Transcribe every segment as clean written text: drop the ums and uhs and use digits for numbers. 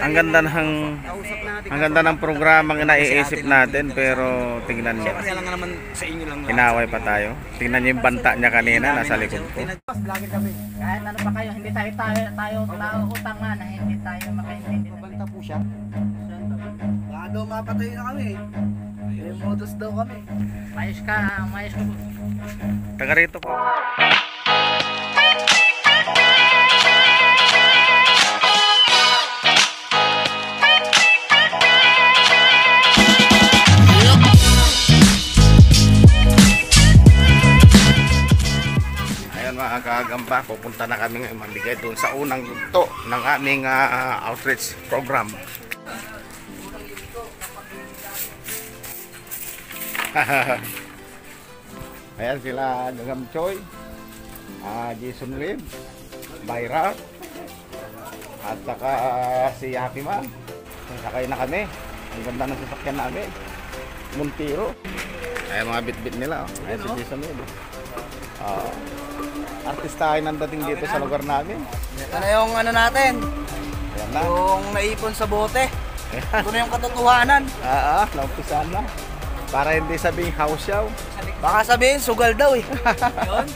ang ganda ng programang naiisip natin, pero tingnan niyo. Inaway pa tayo. Tingnan niyo yung banta niya kanina, nasa likod ko. Kahit ano pa kayo, hindi tayo utangan na hindi tayo makaintindi. Banta po siya. Baka daw mapatay na kami. May modus daw kami. Mayos ka po. Taga rito po. Mga kagamba, pupunta na kami ngayon mamigay doon sa unang yugto ng aming outreach program. Ayan sila Dagam Choy, Jason Webb, Byra, at saka si Happy Man. Sakay na kami. Ang ganda ng sasakyan namin, Montero. Ayan mga bit-bit nila. Ayan si Jason Webb. Artistahin ang dating dito sa lugar namin. Ito na yung ano natin. Ayan na. Yung naipon sa bote. Ito na yung katotohanan. Naumpisahan na. Para hindi sabing house show. Baka sabihin, sugal daw eh. Yun.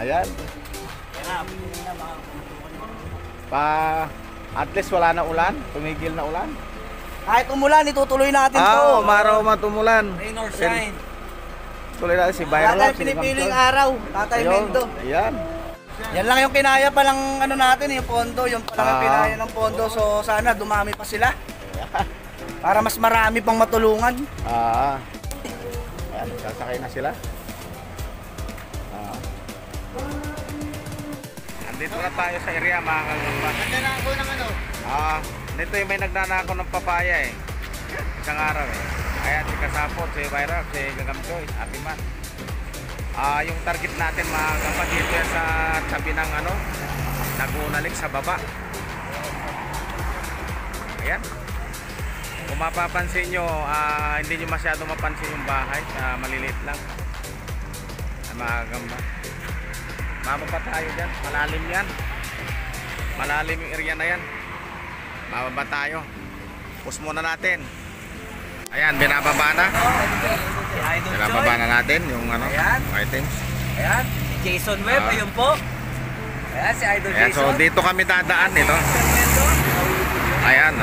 Ayan. At least wala na ulan. Tumigil na ulan. Kahit umulan, itutuloy natin to. Umaraw matumulan. Rain or shine. Tuloy natin si Byron. Wala tayong pinipiling araw. Tatay Mendo. Ayan. Yan lang yung kinaya pa lang ano natin, yung pondo. Yung palang pinaya ng pondo. So sana dumami pa sila. Para mas marami pang matulungan. Ayan, sasakay na sila. Andito na tayo sa area mga kagamba. Nagnanako ng ano? Dito yung may nagnanako ng papaya eh. Isang araw eh. Ayan, si Kasapot, si Byra, si Gagam Choy, Happy Man. Yung target natin mga kagamba dito yan sa tabi ng ano, Nagunalik sa baba. Ayan. Kung mapapansin nyo, hindi nyo masyado mapansin yung bahay. Maliliit lang. Mga kagamba. Mababa tayo dyan. Malalim yan. Malalim yung area na yan. Mababa tayo. Push muna natin. Ayan, binababa na. Binababa na natin yung ano, items. Ayan, Jason Webb, ayun po. Ayan, si Idol Ayan, Jason. so dito kami dadaan ito. Ayan,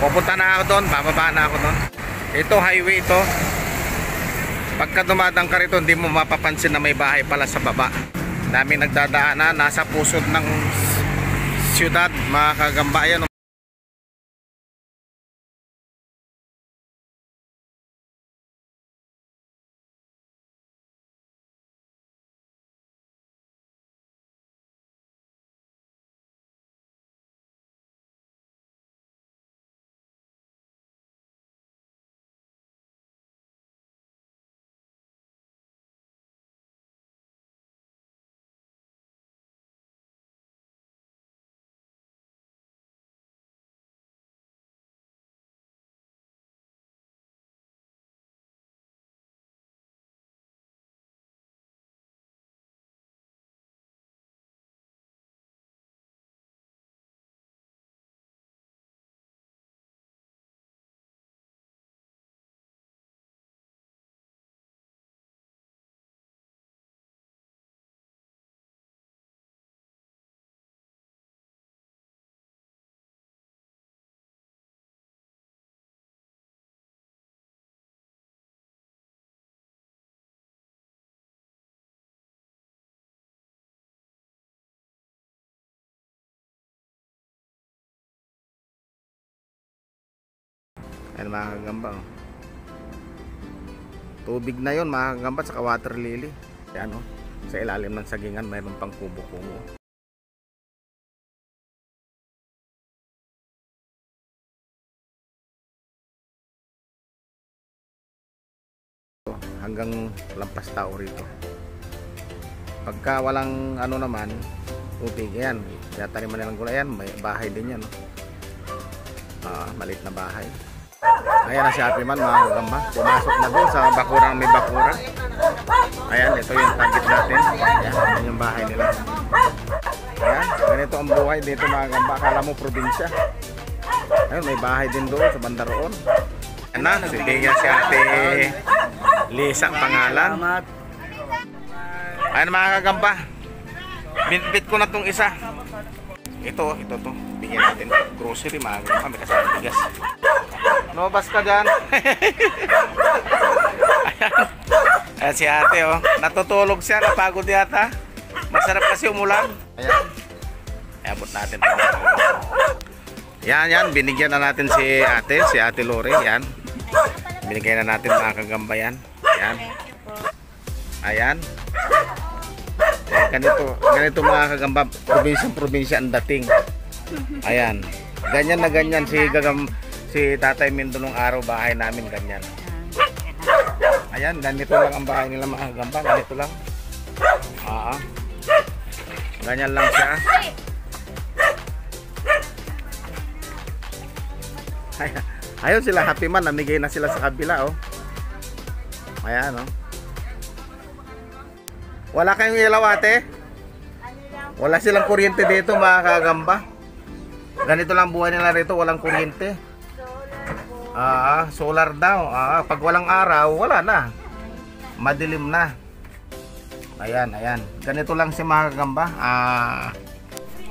pupunta na ako doon, bababa na ako doon. Ito, highway ito. Pagka dumadang ka rito, hindi mo mapapansin na may bahay pala sa baba. Daming nagdadaanan, nasa pusod ng siyudad, mga kagamba. Ayan. Ayan mga kagamba, oh. Tubig na yun mga kagamba, saka water lily. Ayan, oh. Sa ilalim ng sagingan mayroon pang kubo-kubo. Hanggang lampas tao rito. Pagka walang ano naman, tubig yan, kaya taniman nilang gulay yan, may bahay din yan, oh. Maliit na bahay. Ayan na si Happy Man mga kagamba. Pumasok na doon sa bakurang may bakurang. Ayan, ito yung target natin. Ayan, yung bahay nila. Ayan, ganito Ganito ang buhay dito mga gamba. Akala mo probinsya. Ayun, may bahay din doon sa banda roon. Yan na, sige nga si Ate Lisa pangalan. Salamat. Ayun mga kagamba. Binbit ko na tong isa. Ito to. Bigyan natin grocery mga gamba. May kasama bigas. Lumabas ka dyan. Ayan si ate oh. Natutulog siya, napagod yata. Masarap kasi umulan. Ayan. Ayabot natin. Yan. Binigyan na natin si Ate Lore. Yan. Binigyan na natin mga kagamba yan. Yan. Ayan. Ganito mga kagamba. Probinsya ang dating. Ayan. Ganyan na ganyan si Tatay Mindo nung araw bahay namin ganyan. Ayan, ganito lang ang bahay nila mga kagamba. Ganito lang. Ganyan lang siya. Ayun sila, happy man, namigay na sila sa kabila oh. Ayan oh. Wala kayong ilaw ate? Wala silang kuryente dito mga kagamba. Ganito lang buhay nila rito, walang kuryente. Solar daw. Pag walang araw, wala na. Madilim na. Ayan. Ganito lang si mga kagamba.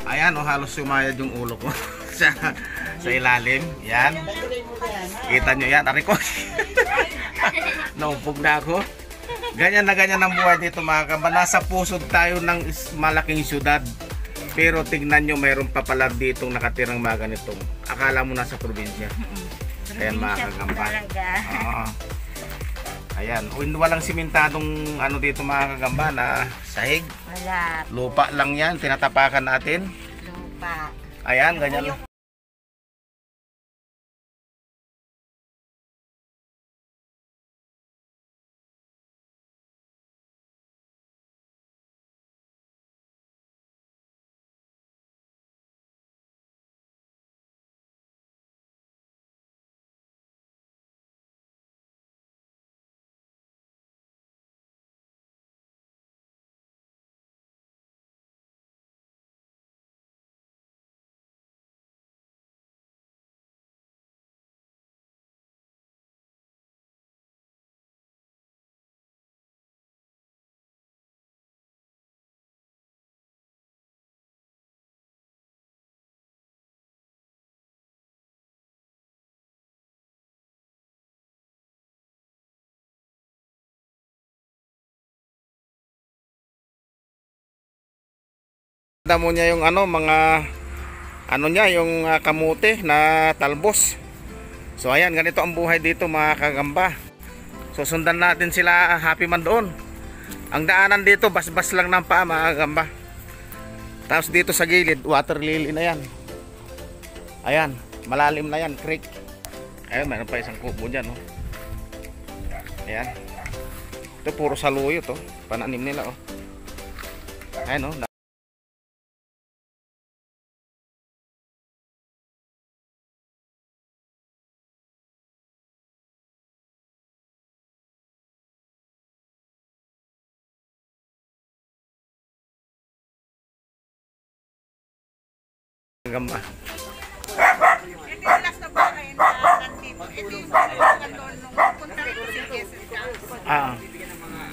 Ayan oh, halos sumayad yung ulo ko sa ilalim. Yan. Kita nyo yan. Ari ko. Naumpog na ako. Ganyan ang buhay dito mga kagamba. Nasa pusod tayo ng malaking syudad. Pero tignan nyo, mayroon pa pala ditong nakatirang mga ganitong. Akala mo nasa probinsya. Ayan mga kagamba. Ayan, walang simentadong ano dito mga kagamba na sahig. Wala. Lupa lang yan, tinatapakan natin. Lupa. Ayan, ganyan. Damo niya yung yung kamote na talbos. So ayan, ganito ang buhay dito mga kagamba. So sundan natin sila happy man doon. Ang daanan dito basbas lang ng paa mga kagamba. Tapos dito sa gilid water lily na yan. Ayan, malalim na yan, creek. Ayun, mayroon pa isang kubo dyan oh. Ayan. Ito puro saluyo to, pananim nila oh. Ayan oh. Gamba. Ito yung last na bahay na nandito. Ito yung mga doon nung punta rito si Jesus.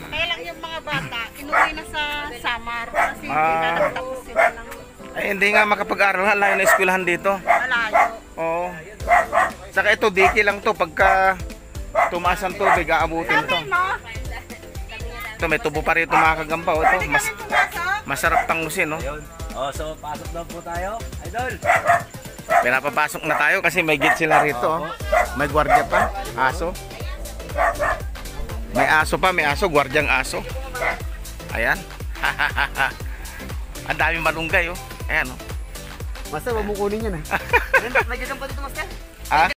Kaya lang yung mga bata, inuwi na sa Samar kasi hindi na nagtapos sila ng Ay, hindi nga makapag-aral, layo na eskwelahan dito. malayo. Oo. Saka ito, diki lang to. Pagka tumaas ang tubig, aabutin to. Ito, may tubo pa rito mga kagamba. Oh, ito, masarap tangusin, no? So pasok na po tayo, idol. Pinapapasok na tayo kasi may gate sila rito. Oh. May gwardiya pa, aso. May aso, gwardyang aso. Ayan. Ang daming malunggay, oh. Ayan, oh. Master, wag mo kunin yan, May dyan pa dito, Master. Ah?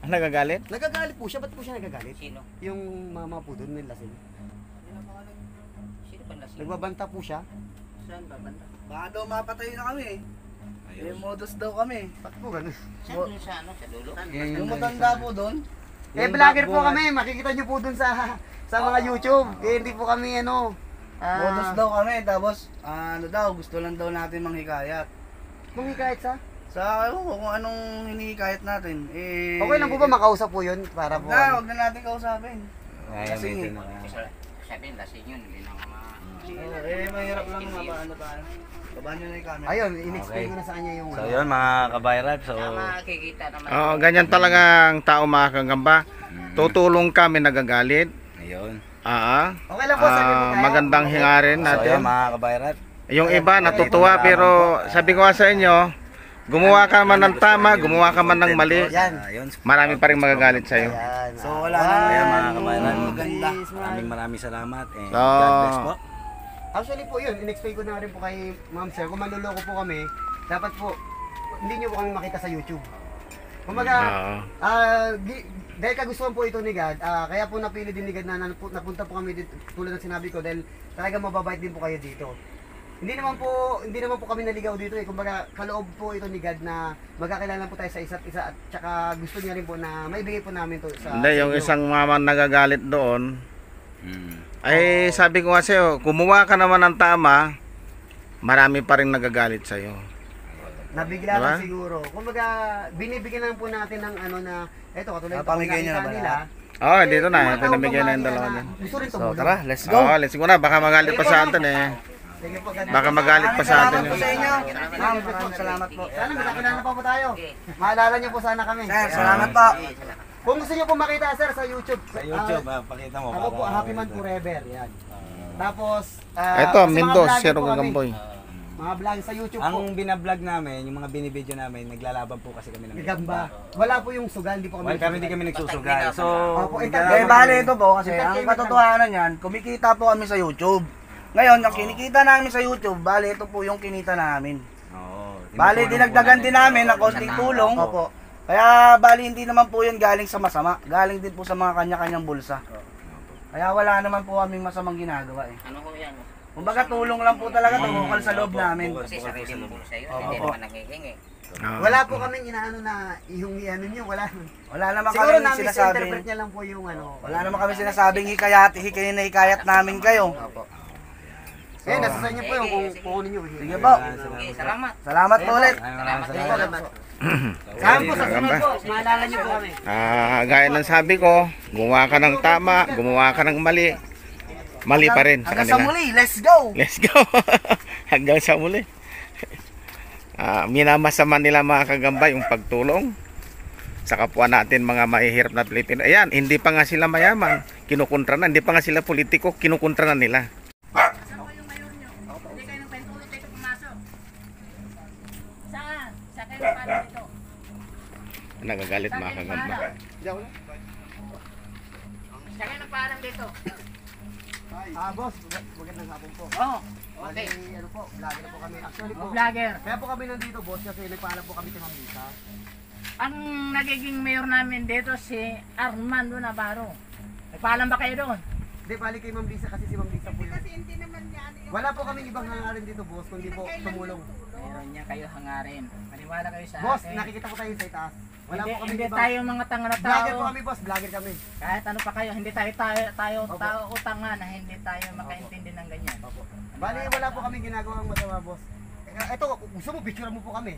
Nagagalit? Nagagalit po siya. Ba't po siya nagagalit? Sino? Yung mama po doon ng lasing. Sino ba lasing? Nagbabanta po siya. Saan ba banda? Baka daw mapatay na kami eh. May modus daw kami. Ba't po ganun? Saan dun sa ano? Sa dulo? Yung matanda po doon. Eh, vlogger po kami. Makikita nyo po doon sa mga YouTube. Eh, hindi po kami ano. Modus daw kami. Tapos, ano daw, gusto lang daw natin manghikayat. Mangikahit sa? Sa ewan ko kung anong hinihikayat natin. Eh, Okay lang po ba makausap po yun? Para po. Huwag na natin kausapin. Kasi, Sabi lasing yun. Hindi na mahirap lang mapaano tayo. Babaan nyo na yung camera. Ayun, in-explain ko na sa kanya yung So yun mga kabayrap, so makikita naman. Oo, ganyan talaga ang tao mga kagamba. Tutulong kami nagagalit. ayun. Okay lang po, sabi mo kaya. Magandang hingarin So natin. yun mga kabayrap. Yung iba natutuwa pero sabi ko nga sa inyo, gumawa ka man ng tama, gumawa ka man ng mali, Yan. Ayun. marami pa rin magagalit sa iyo. Ayan. So, wala One, na Ayan mga kabayrap. maganda. Maraming salamat and So, God bless po. Actually po yun, in-explain ko na rin po kay Ma'am Sir, kung manluloko po kami, dapat po, hindi nyo po kami makita sa YouTube. Kumbaga, dahil kagustuhan po ito ni God, kaya po napili din ni God na napunta po kami dito, tulad ng sinabi ko, dahil talaga mababait din po kayo dito. Hindi naman po kami naligaw dito eh. Kumbaga, kaloob po ito ni God na magkakilala po tayo sa isa't isa at saka gusto niya rin po na maibigay po namin to sa hindi, yung inyo. isang mama nagagalit doon, ay sabi ko nga sa'yo, kumuha ka naman ng tama, marami pa rin nagagalit sa'yo. Nabigla Diba? lang siguro. Kumbaga, binibigyan lang po natin ng ano na, eto katulad Napamigay niyo na ba nila. Oh, dito na, Mga ito namigay na yung tao dalawa na niyan. Gusto rin So, tumulong. tara, let's go. Oh, let's go na, baka magalit pa sa atin eh. Sige po, God Baka bless. magalit pa sa atin Salamat po eh. sa inyo. Ma'am, maraming salamat po. Sana magkakilala pa po tayo. Maalala niyo po sana kami. Sir, salamat po. Kung gusto niyo po makita sir sa YouTube. Sa YouTube, pakita mo. Ako po, para- Happy Man Forever. Yan. Tapos, Ito, kasi mga Mendoz, vlogger Zero po kami. Gagamboy. Mga vlog sa YouTube po. Ang binablog namin, yung mga binibideo namin, naglalaban po kasi kami ng Gagamba. Wala po yung sugal, di po kami. Well, kami hindi kami nagsusugal. So, Opo, Eh, bale ito po kasi ang katotohanan yan, kumikita po kami sa YouTube. Ngayon, ang kinikita namin sa YouTube, bale ito po yung kinita namin. Oo. Bale, dinagdagan din namin ng konting tulong. Opo. Kaya bale, hindi naman po yun galing sa masama. Galing din po sa mga kanya-kanyang bulsa. Kaya wala naman po kaming masamang ginagawa eh. Ano ko yan? Kumbaga tulong lang po talaga tungkol sa loob namin. Kasi sarili mo sa'yo. Hindi naman nangihingi. Wala po kami inaano na yung ano niyo, wala. Wala naman Siguro kami na sinasabing, misinterpret niya lang po yung ano. wala naman kami sinasabing hikayat namin kayo. Eh, nasa sa inyo po yung kung kukunin niyo. Sige po. Okay, salamat. Salamat po ulit. Salamat. Saan po sa sunod po? Maalala niyo po kami. Gaya ng sabi ko, gumawa ka ng tama, gumawa ka ng mali, mali pa rin sa Hanggang sa kanila. muli, let's go! Let's go! Hanggang sa muli. Minamasama nila mga kagamba yung pagtulong sa kapwa natin mga mahihirap na Pilipino. Ayan, hindi pa nga sila mayaman, kinukontra na. Hindi pa nga sila politiko, kinukontra na nila. Saan? Sa kayo paano dito? Nagagalit mga kagamba. Sa kayo nagpaalam dito? Boss, magandang hapon po. Oo. Okay. Ano po, vlogger po kami. Actually po, Vlogger. kaya po kami nandito boss kasi nagpaalam po kami kay Ma'am Lisa. Ang nagiging mayor namin dito si Armando Navarro. Nagpaalam ba kayo doon? Hindi, balik kay Ma'am Lisa kasi si Ma'am Lisa po yun. Kasi hindi naman niya ano yung Wala po kami ibang hangarin dito boss, kundi po tumulong. meron niya kayo hangarin. Maniwala kayo sa Boss, akin. nakikita ko tayo sa itaas. Wala Hindi, po kami hindi ibang... tayo mga tanga na Vlogger tao. po kami boss, vlogger kami. Kahit ano pa kayo, hindi tayo tao utangan na hindi tayo makaintindi ng ganyan. Bali, wala po kami ginagawang masama boss. Ito, gusto mo, picture mo po kami.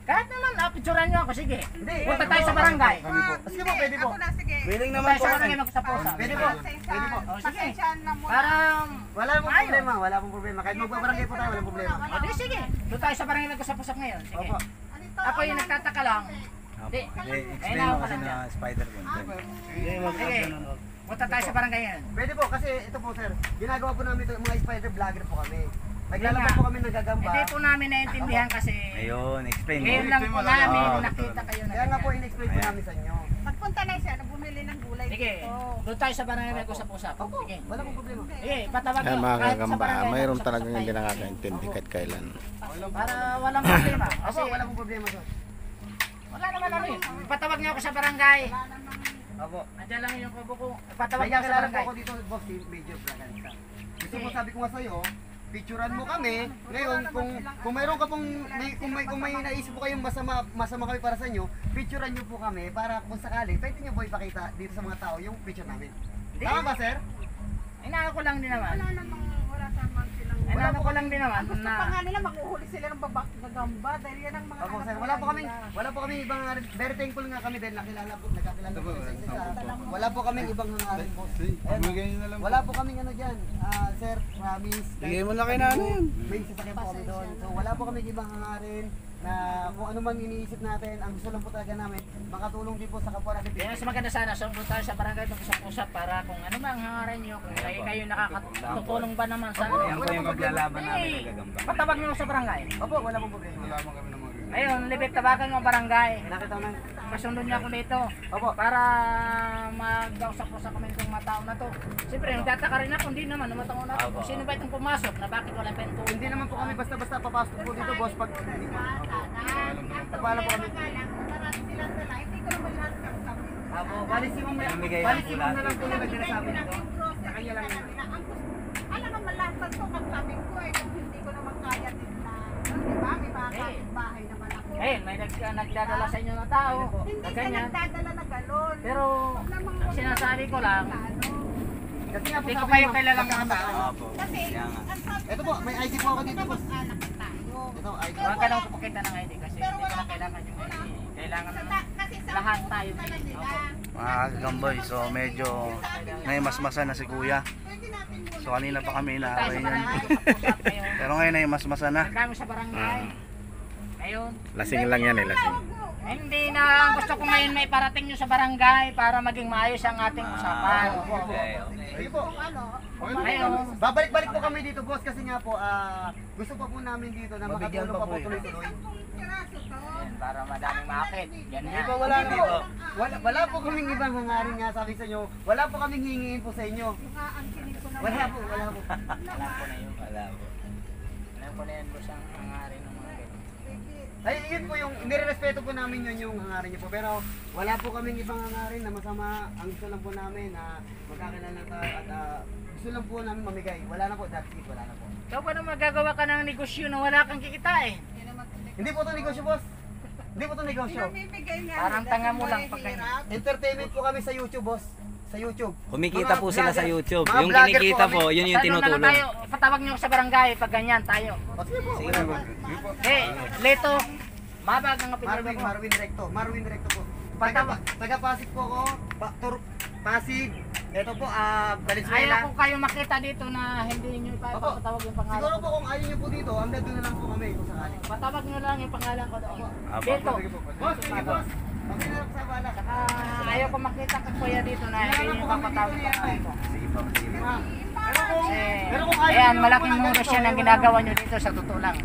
Kahit naman, picturean niyo ako, sige. Hindi, Punta tayo sa barangay. Kami po. Sige po, pwede po. Ako na, sige. Willing Punta naman tayo po sa kami. barangay magsaposa. Pwede po, pwede po. O, sige. Pasensyahan na muna. Para, Para, wala pong problema, wala pong problema. Kahit magbabarangay po tayo, walang problema. o di sige. Doon tayo sa barangay magkasapusap ngayon. Sige. Opo. Ako yung nagtataka lang. Di. explain Ayun, mo kasi ako na spider content. Sige. Punta tayo sa barangay ngayon. Pwede po, kasi ito po sir, ginagawa po namin ito, mga spider vlogger po kami. Naglalabas po kami ng gagamba. Hindi po namin naintindihan kasi Ayun, explain mo. ngayon lang po namin Oo, nakita kayo na Kaya nga po, ganyan. in-explain po namin sa inyo. Pagpunta na siya, bumili ng gulay Sige, doon tayo sa barangay may usap-usap. Sige. Wala pong problema. Sige, patawag Ayan nyo. mga Kahit sa kagamba, barangay, mayroon mag-usap talagang hindi tayo. nakakaintindi kahit kailan. Para walang problema. Kasi Opo, wala pong problema sir. Wala naman ano eh. Patawag niyo ako sa barangay. Opo. Andiyan lang yung kubo ko. Patawag May niyo ako sa kakilala po barangay. ako dito, boss, si Major Braganza. Gusto mo, sabi ko nga sa'yo, picturean mo kami. Ngayon, kung mayroon ka pong, kung may naisip po kayong masama kami para sa inyo, picturean nyo po kami para kung sakali, pwede nyo po ipakita dito sa mga tao yung picture namin. Tama ba, sir? Inaano ko lang din naman. Wala naman silang... Inaano ko lang din naman Gusto na pa nga nila makuhuli sila ng babak na gamba dahil yan ang mga Opo, sir. Wala po kami ibang hangarin. Very thankful nga kami dahil nagkakilala po sa isa. Wala po kami ibang hangarin po. Wala po kami ano dyan. Sir, promise. Bigay mo na kay nanay yan. May sasakyan po kami doon. So wala po kami ibang hangarin na kung ano man iniisip natin, ang gusto lang po talaga namin, makatulong din po sa kapwa natin. kaya mas maganda sana sumbong tayo sa barangay mag-usap-usap para kung ano mang hangarin nyo, kung kayo nakakatutulong ba naman sa Yan po yung paglalaban namin Eh, nagagamba. patawag nyo sa barangay. Opo, wala pong problema. Ayun, libit tabakan ng barangay. Nakita mo na. Pasundo niya ako dito. Opo. Para mag-usap-usap kami itong mga tao na to. Siyempre, nagtataka rin ako, hindi naman, namatang na to. Kung sino ba itong pumasok, na bakit wala pento? Hindi naman po kami basta-basta papasok po dito, boss, pag hindi po. Nagpaalam po kami. Marami silang dala. Hindi ko naman lahat kami. Opo, bali si Ma'am Namigay bali ng si Ma'am na lang po yung nagsasabi nito. Sa kanya lang yun. Alam naman malasan ko ang sabi ko eh kung hindi ko naman kaya din na di ba may mga kapitbahay naman ako. Ayun, may nagdadala sa inyo na tao. Hindi Na ka ganyan. nagdadala na galon. Pero, ang sinasabi ko lang, Kasi nga po hindi ko sabi kayo niyo, kilalang mga tao. Opo. Kasi Kaya nga. ang sabi Ito po, may ID po ako dito, boss. anak tayo. Ito, ID. Huwag ka lang kupakita ng ID kasi hindi ko na kailangan yung ID. Kailangan naman Kasi sa lahat tayo. pala nila. Mga kagamboy, so medyo naimasmasan na si kuya. Pwede natin muna. So kanina pa kami tayo inaaway sa niyan. barangay, usap kayo. Pero ngayon naimasmasan na. Nagkami sa barangay. Ayun. Lasing lang yan eh, lasing. Hindi na gusto ko ngayon may parating nyo sa barangay para maging maayos ang ating usapan. Okay. Sige po. Ngayon, Babalik-balik po kami dito, boss, kasi nga po, gusto pa po namin dito na Mabigyan makatulong pa pa po po eh. tuloy-tuloy. Piraso to. yan, para madaming makakit. Yan Hindi na. po, wala na po. Wala po kaming ibang hangarin nga sabi sa inyo. Wala po kaming hingingin po sa inyo. Mga ang kinig ko na. Wala po, wala po. Alam ko na yun. Wala po. Alam ko na yan boss ang hangarin ng mga ganyan. Ay, yun po yung, nirerespeto po namin yun yung hangarin niyo po. Pero wala po kaming ibang hangarin na masama. Ang gusto lang po namin na magkakilala tayo at gusto lang po namin mamigay. Wala na po, that's it, wala na po. Ikaw pa na magagawa ka ng negosyo na wala kang kikita eh. Hindi po ito negosyo, boss. Hindi po ito negosyo. Pinamimigay niya. Parang tanga mo lang pag ganyan. Entertainment po kami sa YouTube, boss. Sa YouTube. Kumikita Mga po sila sa vlogger- YouTube. mga Yung vlogger kinikita kami. po, yun yung Tanong na lang tinutulong. tayo, patawag nyo sa barangay pag ganyan tayo. O, sige po, wala po. Eh, Leto, mabag ang Marwin, pinagawa ko. Marwin Recto po. Taga Pasig po ako. Pasig. Ito po, Valenzuela. Ayaw ko kayo makita dito na hindi nyo ipapatawag yung pangalan. Siguro po kung ayaw niyo po dito, hanggang doon na lang po kami kung sakali. Patawag nyo lang yung pangalan ko doon. Apo. Dito. Boss, sige boss. Okay na lang sa bala. Saka ayaw ko makita ka kuya dito na hindi nyo ipapatawag yung pangalan ko. Sige po, sige po. Pero kung ayaw Ayan, niyo malaking po, modus yan ang ginagawa nyo dito sa totoo lang.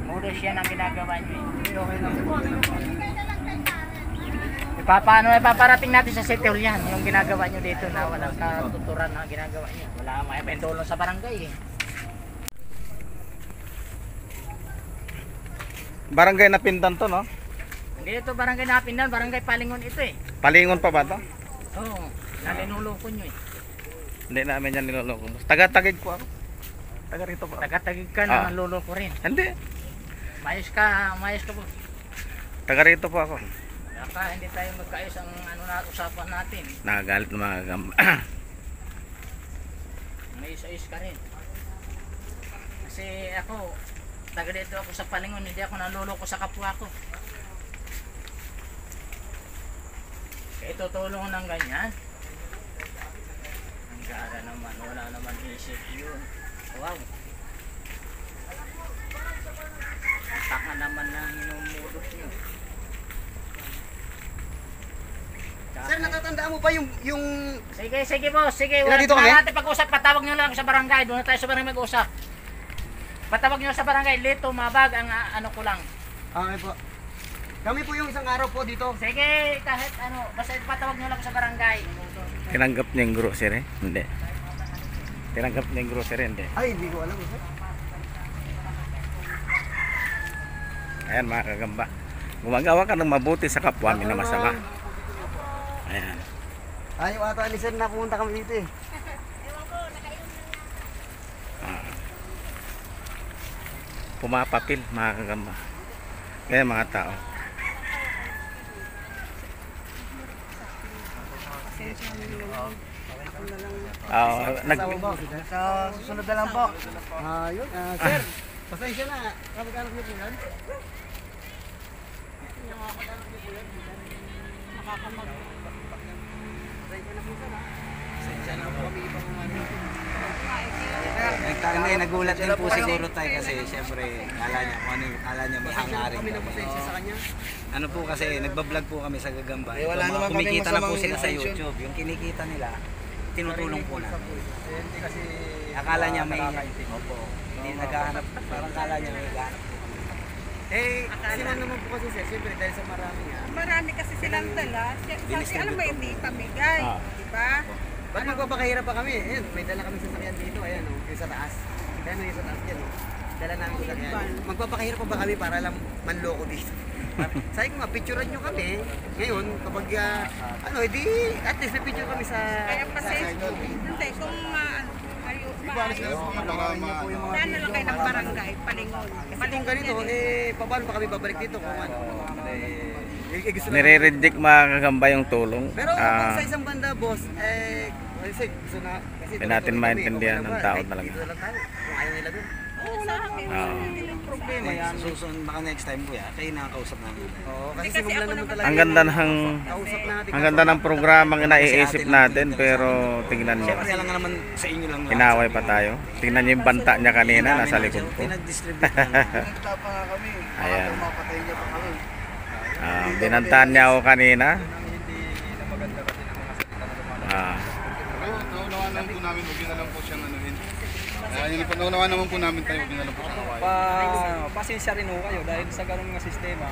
Modus yan ang ginagawa nyo. Okay lang po. Ipaparating natin sa City Hall yan, yung ginagawa nyo dito na walang katuturan na ginagawa nyo. Wala kang maipendulong sa barangay eh. Barangay na Pindan to, no? Hindi ito barangay na Pindan, barangay Palingon ito eh. Palingon pa ba to? Oo, nalinuloko nyo eh. Hindi namin yan niloloko. Taga-tagig po ako. Taga rito po. Tagatagig ka na, naluloko rin. Hindi. Mayos ka po. Taga rito po ako. Baka hindi tayo magkaayos ang ano na usapan natin. Nakagalit ng mga gamba. Mayos-ayos ka rin. Kasi ako, taga dito ako sa Palingon, hindi ako naluloko sa kapwa ko. Kaya tutulong ng ganyan. Ang gara naman, wala naman isip yun. Wow. Taka naman na hinumulot nyo. Sir, natatandaan mo ba yung Sige boss, sige. Kaya dito kami? Wala natin pag-usap, patawag nyo lang sa barangay. Doon na tayo sa barangay mag-usap. Patawag nyo sa barangay, Leto, Mabag, ang ano ko lang. Okay po. Kami po yung isang araw po dito. Sige, kahit ano, basta patawag nyo lang sa barangay. Tinanggap niya yung grocery? Hindi. Tinanggap niya yung grocery? Hindi. Ay, hindi ko alam. Sir. Ayan mga kagamba. Gumagawa ka ng mabuti sa kapwa, minamasa. Ayan. Ayaw ata ni sir na pumunta kami dito eh. Pumapapil mga kagamba. Kaya mga tao. Sa susunod na lang po. Sir, pasensya na. Kamag-anak niyo po yan? Nagulat din po siguro tayo kasi syempre kala niya kung ano yung kala niya may hangarin Kami na pasensya sa kanya. ano po kasi nagbablog po kami sa Gagamba. Wala naman kaming Kumikita na po masamang sila sa intention. YouTube. Yung kinikita nila, tinutulong po namin. Hindi kasi Akala niya may opo. Hindi naghahanap, parang kala niya may naghahanap. sila naman po kasi sir, siyempre dahil sa marami nga. Marami kasi silang dala. Sabi, alam mo, hindi pamigay. Diba? Ba't magpapakahirap pa kami? Ayun, may dala kami sasakyan dito, ayan o, yung sa taas. Ayan o, yung sa taas dyan o. Dala namin sasakyan. Magpapakahirap pa ba kami para lang manloko dito? Sabi ko nga, picturean nyo kami. Ngayon, kapag ano, edi, at least may picture kami sa... Kaya pasensya. Hindi, kung saan na lang kayo ng barangay, Palingon. Kung ganito, paano pa kami babalik dito kung ano? Gusto lang. Nire-reject mga kagamba yung tulong. Pero kung sa isang banda, boss, kasi gusto na... Kasi Hindi natin maintindihan ng tao talaga. Dito lang tayo, kung ayaw nila doon. Oo, sa akin. Hindi lang problema yan. Susunod baka next time po yan, kayo nakakausap namin. Oo, kasi Kasi simulan ako naman naman talaga. Ang ganda ng Kausap natin. ang ganda ng programang naiisip natin, pero tingnan niyo. Siyempre lang naman sa inyo lang. Inaway pa tayo. Tingnan niyo yung banta niya kanina, nasa likod ko. Pinag-distribute lang. Nagtapa nga kami. Ayan. Mapatay niya pa kami. Binantaan niya ako kanina. Naunawaan naman po namin, huwag yun na lang po siyang anuhin. Naunawaan naman po namin tayo, huwag yun na lang po siyang Pasensya rin ho kayo dahil sa ganung nga sistema.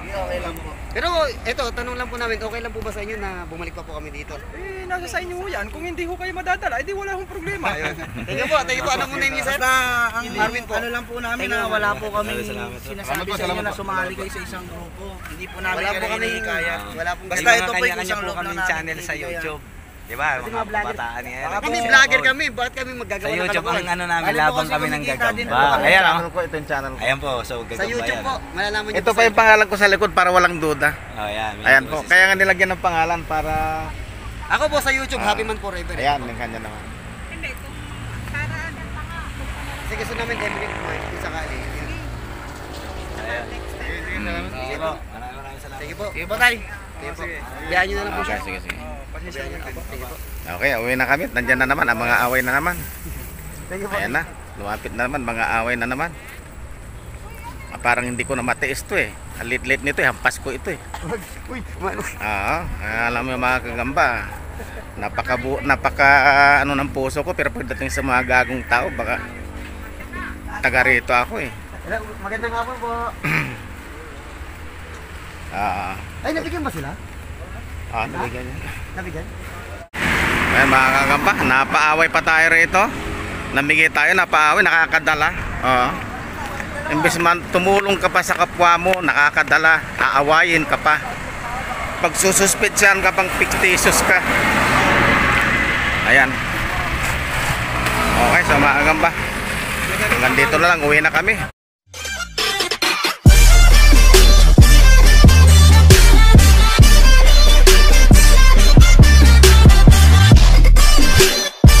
Okay lang po. Pero ito, tanong lang po namin, okay lang po ba sa inyo na bumalik pa po kami dito? Nasa sa inyo ho yan. Kung hindi ho kayo madadala, edi wala hong problema. Thank you po. Ano muna yung isa? Basta ang ano lang po namin na wala po kami sinasabi sa inyo na sumali kayo sa isang grupo. Hindi po namin Wala po kayo kami hinikaya. Wala po Basta Basta ito ito po yung kanya-kanya isang po loob kami na channel namin sa hinikaya. YouTube. Di ba? Mga kabataan yan. Kami vlogger kami, bakit kami Sa maggagawa ng YouTube ang kalokohan? ano namin, Bali po labang kasi kami ng kumikita din po Gagamba. kami. Ayan Channel ko, ito yung channel ko. Ayan po, so Sa Gagamba YouTube yan. po, malalaman niyo Ito pa yung pangalan ko sa likod para walang duda. Oh, yan. Ayan po. Kaya nga nilagyan ng pangalan para... Ako po sa YouTube, Happy Man Forever. Ayan, yung kanya naman. Hindi, kung karaan na pa nga. Kasi gusto namin every point, kung sakali. Sige po. Maraming salamat. Sige po. Sige po, Tay. Sige po. Biyahan nyo na lang po siya. Sige, sige. Pasensya na po. Sige po. Okay, uwi na kami. Nandyan na naman. Ang mga away na naman. Thank you po. Ayan na. Lumapit na naman. Mga away na naman. Parang hindi ko na matiis to eh. Ang lit-lit nito eh. Hampas ko ito eh. Uy, Alam mo yung mga kagamba. Napaka ano ng puso ko. Pero pagdating sa mga gagong tao, baka taga rito ako eh. magandang hapon po. Ay, nabigyan ba sila? Nabigyan niya. Nabigyan? Ayan mga kagamba. Napaaway pa tayo rito. Namigay tayo, napaaway, nakakadala. Imbes man tumulong ka pa sa kapwa mo, nakakadala, aawayin ka pa. Pag sususpetsyan ka pang fictitious ka. Ayan. Okay, so mga kagamba. Hanggang dito na lang, uwi na kami.